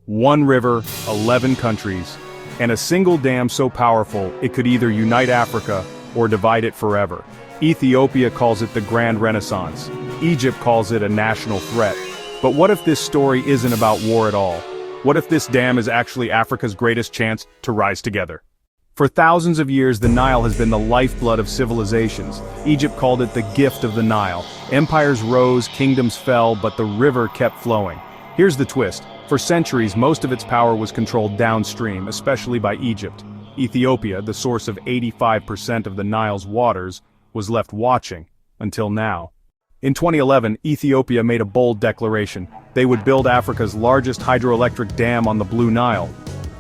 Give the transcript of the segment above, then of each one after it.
One river, 11 countries, and a single dam so powerful it could either unite Africa or divide it forever. Ethiopia calls it the Grand Renaissance. Egypt calls it a national threat. But what if this story isn't about war at all? What if this dam is actually Africa's greatest chance to rise together? For thousands of years, the Nile has been the lifeblood of civilizations. Egypt called it the gift of the Nile. Empires rose, kingdoms fell, but the river kept flowing. Here's the twist. For centuries, most of its power was controlled downstream, especially by Egypt. Ethiopia, the source of 85% of the Nile's waters, was left watching, until now. In 2011, Ethiopia made a bold declaration. They would build Africa's largest hydroelectric dam on the Blue Nile.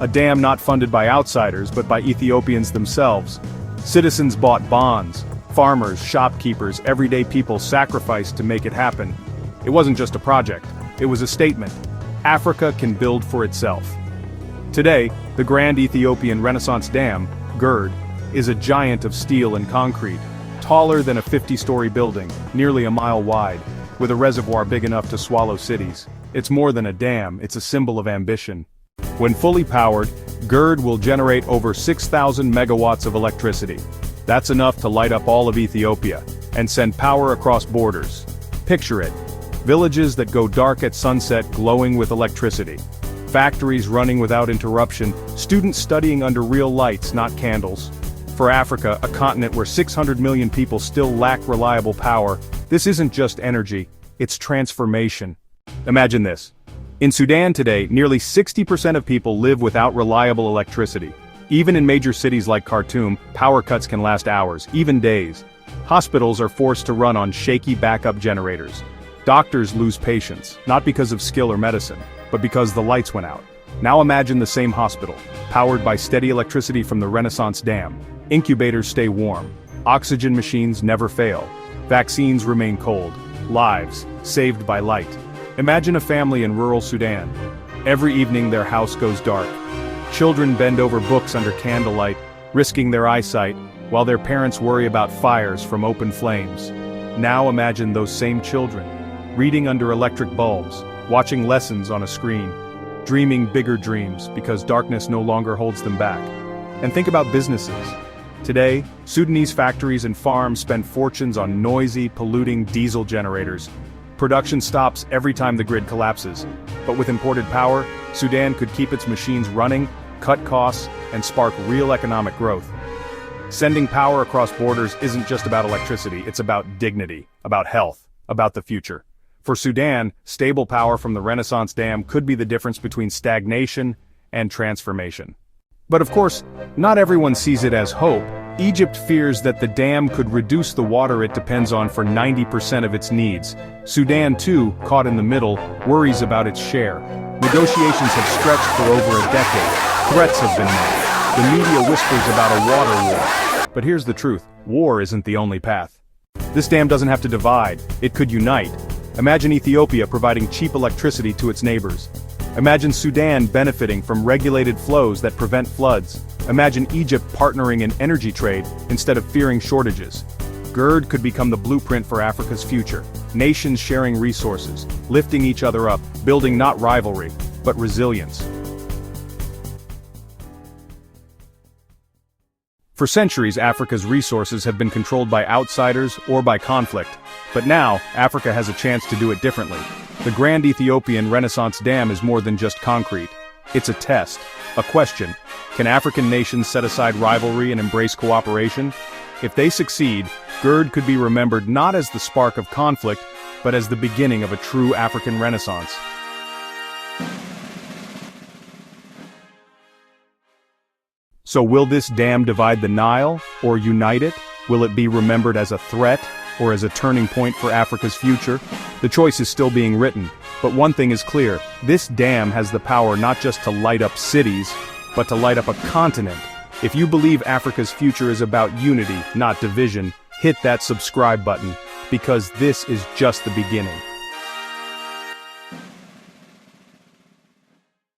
A dam not funded by outsiders, but by Ethiopians themselves. Citizens bought bonds. Farmers, shopkeepers, everyday people sacrificed to make it happen. It wasn't just a project. It was a statement. Africa can build for itself. Today, the Grand Ethiopian Renaissance Dam, GERD, is a giant of steel and concrete, taller than a 50-story building, nearly a mile wide, with a reservoir big enough to swallow cities. It's more than a dam, it's a symbol of ambition. When fully powered, GERD will generate over 6,000 megawatts of electricity. That's enough to light up all of Ethiopia, and send power across borders. Picture it. Villages that go dark at sunset glowing with electricity. Factories running without interruption, students studying under real lights, not candles. For Africa, a continent where 600 million people still lack reliable power, this isn't just energy, it's transformation. Imagine this. In Sudan today, nearly 60% of people live without reliable electricity. Even in major cities like Khartoum, power cuts can last hours, even days. Hospitals are forced to run on shaky backup generators. Doctors lose patients, not because of skill or medicine, but because the lights went out. Now imagine the same hospital, powered by steady electricity from the Renaissance Dam. Incubators stay warm. Oxygen machines never fail. Vaccines remain cold. Lives saved by light. Imagine a family in rural Sudan. Every evening their house goes dark. Children bend over books under candlelight, risking their eyesight, while their parents worry about fires from open flames. Now imagine those same children, reading under electric bulbs, watching lessons on a screen, dreaming bigger dreams because darkness no longer holds them back. And think about businesses. Today, Sudanese factories and farms spend fortunes on noisy, polluting diesel generators. Production stops every time the grid collapses. But with imported power, Sudan could keep its machines running, cut costs, and spark real economic growth. Sending power across borders isn't just about electricity, it's about dignity, about health, about the future. For Sudan, stable power from the Renaissance Dam could be the difference between stagnation and transformation. But of course, not everyone sees it as hope. Egypt fears that the dam could reduce the water it depends on for 90% of its needs. Sudan, too, caught in the middle, worries about its share. Negotiations have stretched for over a decade. Threats have been made. The media whispers about a water war. But here's the truth. War isn't the only path. This dam doesn't have to divide. It could unite. Imagine Ethiopia providing cheap electricity to its neighbors. Imagine Sudan benefiting from regulated flows that prevent floods. Imagine Egypt partnering in energy trade instead of fearing shortages. GERD could become the blueprint for Africa's future. Nations sharing resources, lifting each other up, building not rivalry, but resilience. For centuries, Africa's resources have been controlled by outsiders or by conflict. But now, Africa has a chance to do it differently. The Grand Ethiopian Renaissance Dam is more than just concrete. It's a test, a question. Can African nations set aside rivalry and embrace cooperation? If they succeed, GERD could be remembered not as the spark of conflict, but as the beginning of a true African Renaissance. So will this dam divide the Nile, or unite it? Will it be remembered as a threat, or as a turning point for Africa's future? The choice is still being written, but one thing is clear. This dam has the power not just to light up cities, but to light up a continent. If you believe Africa's future is about unity, not division, hit that subscribe button, because this is just the beginning.